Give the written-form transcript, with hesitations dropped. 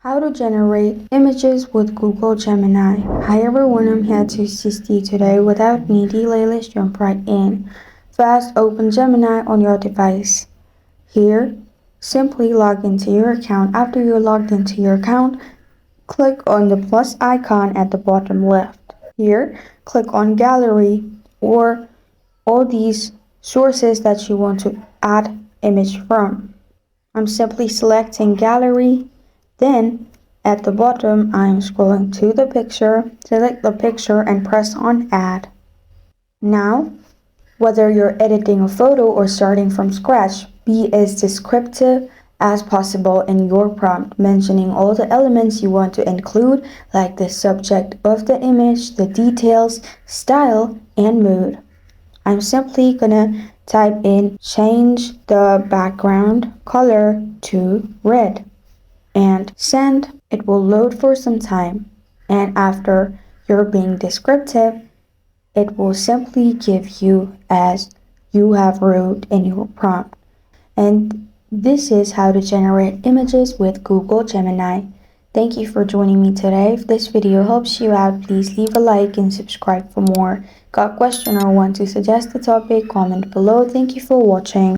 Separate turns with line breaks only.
How to generate images with Google Gemini. Hi everyone, I'm here to assist you today. Without any delay, let's jump right in. First, open Gemini on your device. Here, simply log into your account. After you're logged into your account, click on the plus icon at the bottom left. Here, click on Gallery or all these sources that you want to add image from. I'm simply selecting Gallery. Then at the bottom, I'm scrolling to the picture, select the picture and press on Add. Now, whether you're editing a photo or starting from scratch, be as descriptive as possible in your prompt, mentioning all the elements you want to include, like the subject of the image, the details, style, and mood. I'm simply gonna type in change the background color to red and send. It will load for some time, and after you're being descriptive, it will simply give you as you have wrote in your prompt. And this is how to generate images with Google Gemini. Thank you for joining me today. If this video helps you out, please leave a like and subscribe for more. Got a question or want to suggest a topic? Comment below. Thank you for watching.